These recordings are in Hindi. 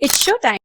It's show time.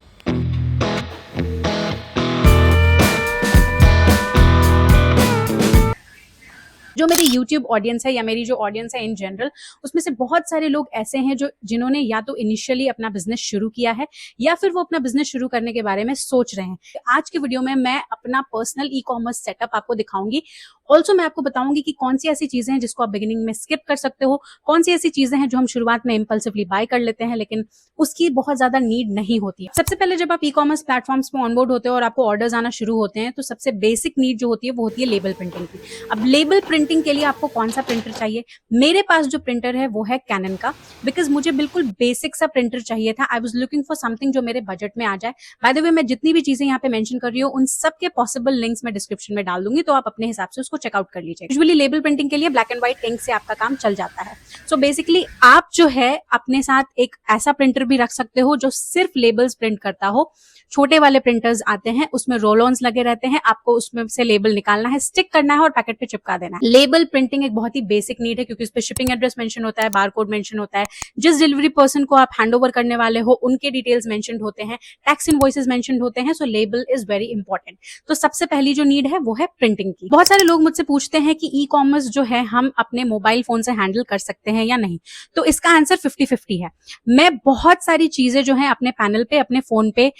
जो मेरी यूट्यूब ऑडियंस है या मेरी जो ऑडियंस है इन जनरल, उसमें से बहुत सारे लोग ऐसे हैं जो जिन्होंने या तो इनिशियली अपना बिजनेस शुरू किया है या फिर वो अपना बिजनेस शुरू करने के बारे में सोच रहे हैं। आज के वीडियो में मैं अपना पर्सनल ई कॉमर्स सेटअप आपको दिखाऊंगी। ऑल्सो मैं आपको बताऊंगी कि कौन सी ऐसी चीजें हैं जिसको आप बिगिनिंग में स्किप कर सकते हो, कौन सी ऐसी चीजें हैं जो हम शुरुआत में इम्पल्सिवली बाय कर लेते हैं लेकिन उसकी बहुत ज्यादा नीड नहीं होती है। सबसे पहले जब आप ई कॉमर्स प्लेटफॉर्म्स पे ऑनबोर्ड होते हो और आपको ऑर्डर्स आना शुरू होते हैं तो सबसे बेसिक नीड जो होती है वो होती है लेबल प्रिंटिंग की। अब लेबल प्रिंटिंग के लिए आपको कौन सा प्रिंटर चाहिए? मेरे पास जो प्रिंटर है वो है कैनन का, बिकॉज मुझे बिल्कुल बेसिक सा प्रिंटर चाहिए था। I was looking for something जो मेरे बजट में आ जाए। बाय द वे, मैं जितनी भी चीजें यहाँ पे मेंशन कर रही हूँ उन सब के पॉसिबल लिंक्स मैं डिस्क्रिप्शन में डाल दूंगी, तो आप अपने हिसाब से उसको चेकआउट कर लीजिए। यूजुअली लेबल प्रिंटिंग के लिए ब्लैक एंड व्हाइट इंक से आपका काम चल जाता है। सो बेसिकली आप जो है अपने साथ एक ऐसा प्रिंटर भी रख सकते हो जो सिर्फ लेबल्स प्रिंट करता हो। छोटे वाले प्रिंटर्स आते हैं, उसमें रोल ऑन्स लगे रहते हैं, आपको उसमें से लेबल निकालना है, स्टिक करना है और पैकेट पे चिपका देना है। लेबल प्रिंटिंग एक बहुत ही बेसिक नीड है क्योंकि उस पर शिपिंग एड्रेस मेंशन होता है, बारकोड मेंशन होता है, जिस डिलीवरी पर्सन को आप हैंड ओवर करने वाले हो उनके डिटेल्स मेंशन होते हैं, टैक्स इनवॉइसेस मेंशन होते हैं। सो लेबल इज वेरी इंपॉर्टेंट। तो सबसे पहली जो नीड है वो है प्रिंटिंग की। बहुत सारे लोग मुझसे पूछते हैं कि ई कॉमर्स जो है हम अपने मोबाइल फोन से हैंडल कर सकते हैं या नहीं, तो इसका आंसर 50-50 है। मैं बहुत सारी चीजें जो है अपने पैनल पे, अपने फोन पे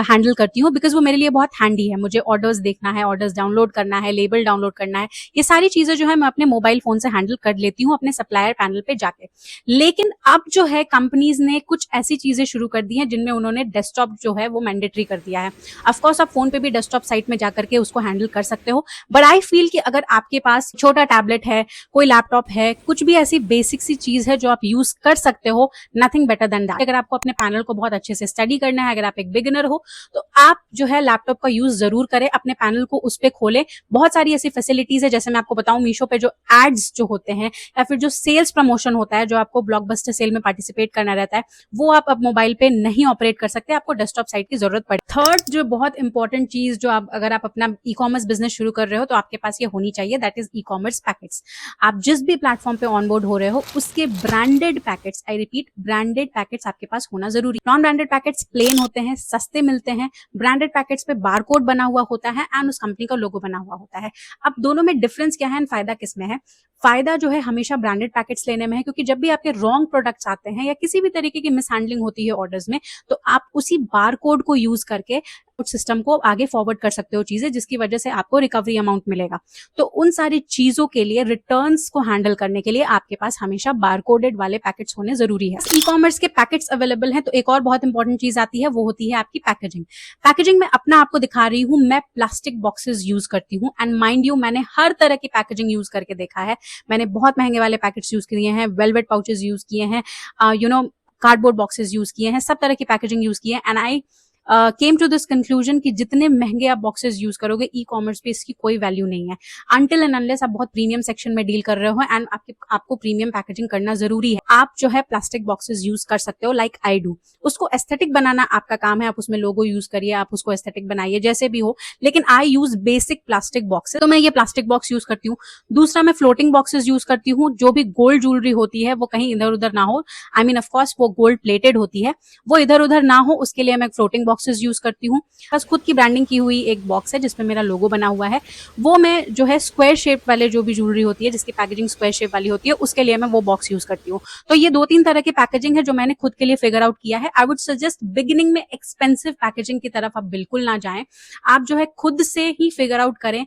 हैंडल करती हूँ बिकॉज वो मेरे लिए बहुत हैंडी है। मुझे ऑर्डर्स देखना है, ऑर्डर्स डाउनलोड करना है, लेबल डाउनलोड करना है, ये सारी चीजें जो है मैं अपने मोबाइल फोन से हैंडल कर लेती हूँ अपने सप्लायर पैनल पे जाके। लेकिन अब जो है कंपनीज ने कुछ ऐसी चीजें शुरू कर दी हैं जिनमें उन्होंने डेस्कटॉप जो है वो मैंडेटरी कर दिया है। ऑफकोर्स आप फोन पे भी डेस्कटॉप साइट में जाकर के उसको हैंडल कर सकते हो, बट आई फील कि अगर आपके पास छोटा टैबलेट है, कोई लैपटॉप है, कुछ भी ऐसी बेसिक सी चीज है जो आप यूज कर सकते हो, नथिंग बेटर देन दैट। अगर आपको अपने पैनल को बहुत अच्छे से स्टडी करना है, अगर आप एक बिगिनर हो, तो आप जो है लैपटॉप का यूज जरूर करें, अपने पैनल को उस पर खोलें। बहुत सारी ऐसी फैसिलिटीज है, जैसे मैं आपको बताऊं, मीशो पे जो एड्स जो होते हैं या फिर जो सेल्स प्रमोशन होता है, जो आपको ब्लॉकबस्टर सेल में पार्टिसिपेट करना रहता है, वो आप अब मोबाइल पे नहीं ऑपरेट कर सकते, आपको डेस्कटॉप साइट की जरूरत पड़े। थर्ड जो बहुत इंपॉर्टेंट चीज जो आप अगर आप अपना ई कॉमर्स बिजनेस शुरू कर रहे हो तो आपके पास ये होनी चाहिए, that is e commerce packets. आप जिस भी प्लेटफॉर्म पे ऑनबोर्ड हो रहे हो उसके branded packets, I repeat branded packets आपके पास होना जरूरी। नॉन ब्रांडेड पैकेट्स प्लेन होते हैं, सस्ते मिलते हैं। ब्रांडेड पैकेट्स पे बारकोड बना हुआ होता है एंड उस कंपनी का लोगो बना हुआ होता है। अब दोनों में डिफरेंस क्या है एंड फायदा किसमें है? फायदा जो है हमेशा ब्रांडेड पैकेट्स लेने में है, क्योंकि जब भी आपके रॉन्ग प्रोडक्ट्स आते हैं या किसी भी तरीके की मिसहैंडलिंग होती है ऑर्डर्स में, तो आप उसी बारकोड को यूज करके सिस्टम को आगे फॉरवर्ड कर सकते हो चीजें, जिसकी वजह से आपको रिकवरी अमाउंट मिलेगा। तो उन सारी चीजों के लिए, रिटर्न्स को हैंडल करने के लिए आपके पास हमेशा बारकोडेड वाले पैकेट्स होने जरूरी है। ई कॉमर्स के पैकेट्स अवेलेबल हैं, तो एक और बहुत इंपॉर्टेंट चीज आती है, वो होती है आपकी पैकेजिंग। पैकेजिंग में अपना आपको दिखा रही हूँ, मैं प्लास्टिक बॉक्सेस यूज करती हूँ एंड माइंड यू मैंने हर तरह की पैकेजिंग यूज करके देखा है। मैंने बहुत महंगे वाले पैकेट्स यूज किए हैं, वेलवेट पाउचेस यूज किए हैं, कार्डबोर्ड बॉक्सेस यूज किए हैं, सब तरह की पैकेजिंग यूज की है and I came to this conclusion कि जितने महंगे आप बॉक्सेस यूज करोगे ई कॉमर्स पे इसकी कोई वैल्यू नहीं है, अनटिल एंड अनलेस आप बहुत प्रीमियम सेक्शन में डील कर रहे हो एंड आपको प्रीमियम पैकेजिंग करना जरूरी है। आप जो है प्लास्टिक बॉक्सेस यूज कर सकते हो, लाइक आई डू। उसको एस्थेटिक बनाना आपका काम है, आप उसमें लोगो यूज करिए, आप उसको एस्थेटिक बनाइए, जैसे भी हो, लेकिन आई यूज बेसिक प्लास्टिक बॉक्सेस, तो मैं ये प्लास्टिक बॉक्स यूज करती हूँ। दूसरा, मैं फ्लोटिंग बॉक्सेस यूज करती हूँ, जो भी गोल्ड ज्वेलरी होती है वो कहीं इधर उधर ना हो, आई मीन ऑफकोर्स वो गोल्ड प्लेटेड होती है, वो इधर उधर ना हो, उसके लिए मैं फ्लोटिंग बॉक्सेस यूज करती हूँ। बस खुद की ब्रांडिंग की हुई एक बॉक्स है जिसमें मेरा लोगो बना हुआ है, वो मैं जो है स्क्वायर शेप वाले जो भी ज्वेलरी होती है जिसकी पैकेजिंग स्क्वायर शेप वाली होती है, उसके लिए मैं वो बॉक्स यूज करती हूँ। तो ये 2-3 तरह की पैकेजिंग है जो मैंने खुद के लिए फिगर आउट किया है। आई वुड सजेस्ट बिगिनिंग में एक्सपेंसिव पैकेजिंग की तरफ आप बिल्कुल ना जाएं, आप जो है खुद से ही फिगर आउट करें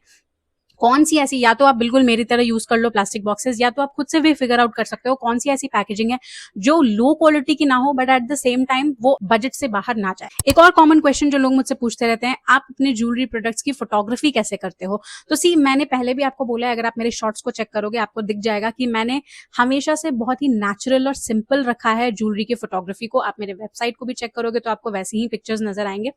कौन सी ऐसी, या तो आप बिल्कुल मेरी तरह यूज कर लो प्लास्टिक बॉक्सेस, या तो आप खुद से भी फिगर आउट कर सकते हो कौन सी ऐसी पैकेजिंग है जो लो क्वालिटी की ना हो but at the same time वो बजट से बाहर ना जाए। एक और कॉमन क्वेश्चन जो लोग मुझसे पूछते रहते हैं, आप अपने ज्वेलरी प्रोडक्ट्स की फोटोग्राफी कैसे करते हो? तो सी, मैंने पहले भी आपको बोला है, अगर आप मेरे शॉर्ट्स को चेक करोगे आपको दिख जाएगा कि मैंने हमेशा से बहुत ही नेचुरल और सिंपल रखा है ज्वेलरी की फोटोग्राफी को। आप मेरे वेबसाइट को भी चेक करोगे तो आपको वैसी ही पिक्चर्स नजर आएंगे।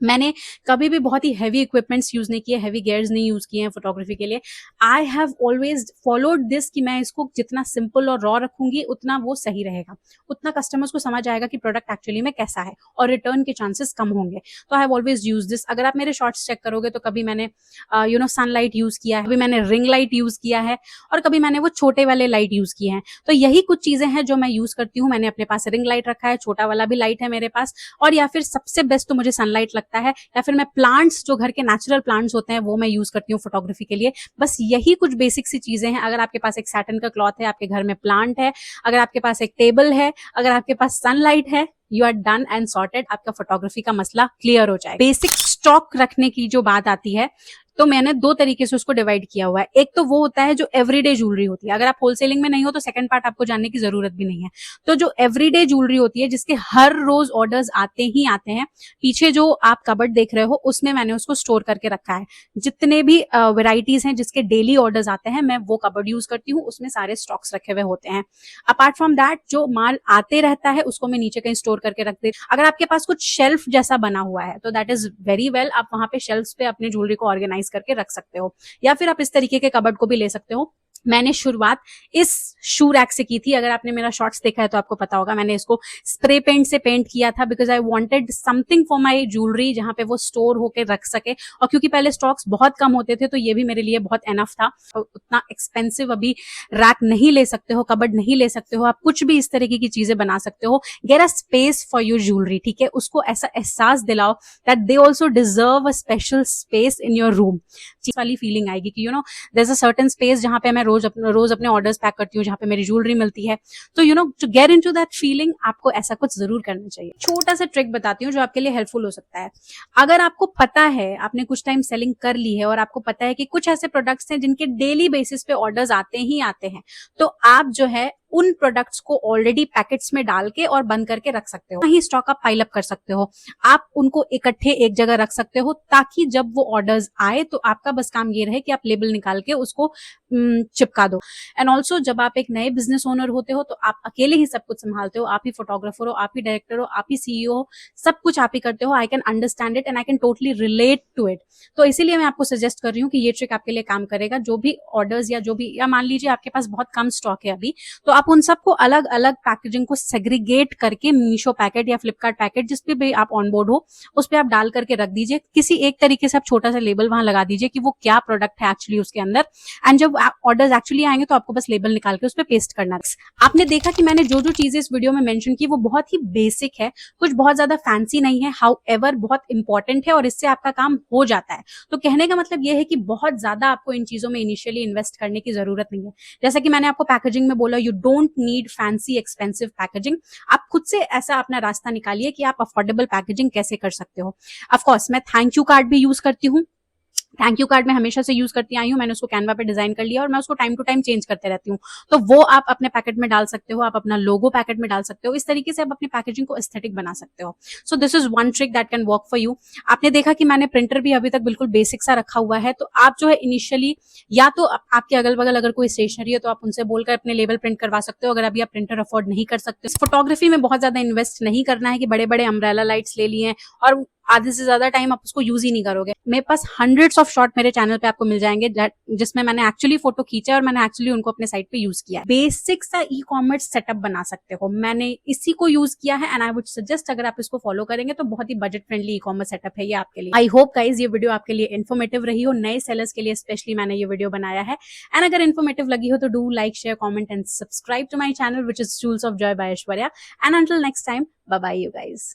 मैंने कभी भी बहुत ही हैवी इक्विपमेंट्स यूज नहीं किए, हैवी गियर्स नहीं यूज किए हैं फोटोग्राफी के लिए। I have always followed this कि मैं इसको जितना सिंपल और रॉ रखूंगी उतना वो सही रहेगा, उतना कस्टमर्स को समझ आएगा कि प्रोडक्ट एक्चुअली में कैसा है और रिटर्न के चांसेस कम होंगे। तो I have always use this. अगर आप मेरे शॉर्ट्स चेक करोगे तो कभी मैंने सनलाइट यूज किया है, कभी मैंने रिंग लाइट यूज किया है, और कभी मैंने वो छोटे वाले लाइट यूज किए हैं। तो यही कुछ चीजें हैं जो मैं यूज करती हूँ। मैंने अपने पास रिंग लाइट रखा है, छोटा वाला भी लाइट है मेरे पास, और या फिर सबसे बेस्ट तो मुझे सनलाइट लगता है, या फिर मैं प्लांट्स, जो घर के नेचुरल प्लांट्स होते हैं, वो मैं यूज करती हूँ फोटोग्राफी के लिए। बस यही कुछ बेसिक सी चीजें हैं। अगर आपके पास एक सैटिन का क्लॉथ है, आपके घर में प्लांट है, अगर आपके पास एक टेबल है, अगर आपके पास सनलाइट है, you are done and sorted. आपका फोटोग्राफी का मसला क्लियर हो जाएगा। बेसिक स्टॉक रखने की जो बात आती है, तो मैंने दो तरीके से उसको डिवाइड किया हुआ है। एक तो वो होता है जो एवरीडे ज्वेलरी होती है। अगर आप होलसेलिंग में नहीं हो तो सेकंड पार्ट आपको जानने की जरूरत भी नहीं है। तो जो एवरीडे ज्वेलरी होती है, जिसके हर रोज ऑर्डर्स आते ही आते हैं, पीछे जो आप कबर्ड देख रहे हो उसमें मैंने उसको स्टोर करके रखा है। जितने भी वेराइटीज हैं जिसके डेली ऑर्डर्स आते हैं, मैं वो कबर्ड यूज करती हूँ, उसमें सारे स्टॉक्स रखे हुए होते हैं। अपार्ट फ्रॉम दैट, जो माल आते रहता है उसको मैं नीचे कहीं स्टोर करके रख दे। अगर आपके पास कुछ शेल्फ जैसा बना हुआ है तो दैट इज वेरी वेल, आप वहां पे शेल्फ पे अपनी ज्वेलरी को ऑर्गेनाइज करके रख सकते हो, या फिर आप इस तरीके के कबर्ड को भी ले सकते हो। मैंने शुरुआत इस शू रैक से की थी। अगर आपने मेरा शॉर्ट्स देखा है तो आपको पता होगा, मैंने इसको स्प्रे पेंट से पेंट किया था, because I wanted something for my jewellery जहां पे वो स्टोर होके रख सके। और क्योंकि पहले स्टॉक्स बहुत कम होते थे तो ये भी मेरे लिए बहुत एनफ था। और उतना एक्सपेंसिव अभी रैक नहीं ले सकते हो, कबर्ड नहीं ले सकते हो, आप कुछ भी इस तरीके की चीजें बना सकते हो। Get a space for your jewellery, ठीक है। उसको ऐसा एहसास दिलाओ that they also deserve a special space in your room. वाली फीलिंग आएगी कि there is a certain space जहां पे मैं रोज अपने ऑर्डर्स पैक करती हूँ, जहां पे मेरी ज्वेलरी मिलती है। तो to get into that feeling, आपको ऐसा कुछ जरूर करना चाहिए। छोटा सा ट्रिक बताती हूँ जो आपके लिए हेल्पफुल हो सकता है। अगर आपको पता है, आपने कुछ टाइम सेलिंग कर ली है और आपको पता है कि कुछ ऐसे प्रोडक्ट्स हैं जिनके डेली बेसिस पे ऑर्डर्स आते ही आते हैं, तो आप जो है उन प्रोडक्ट्स को ऑलरेडी पैकेट्स में डाल के और बंद करके रख सकते हो। वहीं स्टॉक आप पाइल अप कर सकते हो। आप उनको इकट्ठे एक जगह रख सकते हो, ताकि जब वो ऑर्डर्स आए तो आपका बस काम ये रहे कि आप लेबल निकाल के उसको चिपका दो। एंड ऑल्सो जब आप एक नए बिजनेस ओनर होते हो तो आप अकेले ही सब कुछ संभालते हो। आप ही फोटोग्राफर हो, आप ही डायरेक्टर हो, आप ही सीईओ हो, सब कुछ आप ही करते हो। I can understand it and I can totally relate to it. तो इसीलिए मैं आपको सजेस्ट कर रही हूँ कि ये ट्रिक आपके लिए काम करेगा। जो भी ऑर्डर्स या मान लीजिए आपके पास बहुत कम स्टॉक है अभी, तो आप उन सबको अलग अलग पैकेजिंग को सेग्रीगेट करके मीशो पैकेट या फ्लिपकार्ट पैकेट, जिस पे भी आप ऑन बोर्ड हो, उस पे आप डाल करके रख दीजिए। किसी एक तरीके से आप छोटा सा लेबल वहां लगा दीजिए कि वो क्या प्रोडक्ट है एक्चुअली उसके अंदर। एंड जब ऑर्डर्स एक्चुअली आएंगे तो आपको बस लेबल निकाल के उस पर पेस्ट करना है। आपने देखा कि मैंने जो जो चीजें इस वीडियो में मेंशन की वो बहुत ही बेसिक है, कुछ बहुत ज्यादा फैंसी नहीं है, हाउएवर बहुत इंपॉर्टेंट है और इससे आपका काम हो जाता है। तो कहने का मतलब ये है कि बहुत ज्यादा आपको इन चीजों में इनिशियली इन्वेस्ट करने की जरूरत नहीं है। जैसा कि मैंने आपको पैकेजिंग में बोला, you don't need fancy expensive packaging. आप खुद से ऐसा अपना रास्ता निकालिए कि आप अफोर्डेबल पैकेजिंग कैसे कर सकते हो। ऑफकोर्स मैं थैंक यू कार्ड भी यूज करती हूँ। थैंक यू कार्ड मैं हमेशा से यूज करती आई हूँ। मैंने उसको कैनवा पे डिजाइन कर लिया और मैं उसको टाइम टू टाइम चेंज करते रहती हूँ। तो वो आप अपने पैकेट में डाल सकते हो, आप अपना लोगो पैकेट में डाल सकते हो। इस तरीके से आप अपनी पैकेजिंग को एस्थेटिक बना सकते हो। So this is one trick that can work for you. आपने देखा कि मैंने प्रिंटर भी अभी तक बिल्कुल बेसिक सा रखा हुआ है। तो आप जो है इनिशियली, या तो आपके अगल बगल अगर कोई स्टेशनरी है तो आप उनसे बोलकर अपने लेबल प्रिंट करवा सकते हो, अगर अभी आप प्रिंटर अफोर्ड नहीं कर सकते। फोटोग्राफी में बहुत ज्यादा इन्वेस्ट नहीं करना है कि बड़े बड़े अम्ब्रेला लाइट्स ले लिए और आधे से ज्यादा टाइम आप उसको यूज ही नहीं करोगे। मेरे पास हंड्रेड्स ऑफ शॉट मेरे चैनल पे आपको मिल जाएंगे जिसमें मैंने एक्चुअली फोटो खींचा और मैंने एक्चुअली उनको अपने साइट पे यूज किया है। बेसिक सा ई कॉमर्स सेटअप बना सकते हो, मैंने इसी को यूज किया है। एंड आई वुड सजेस्ट, अगर आप इसको फॉलो करेंगे तो बहुत ही budget friendly e commerce setup है ये आपके लिए। आई होप गाइज ये वीडियो आपके लिए इन्फॉर्मेटिव रही हो। नए सेलर्स के लिए स्पेशली मैंने ये वीडियो बनाया है। एंड अगर इन्फॉर्मेटिव लगी हो तो do like, share, comment and subscribe to my channel which is Jewels of Joy by Aishwarya. And until next time, bye bye you guys.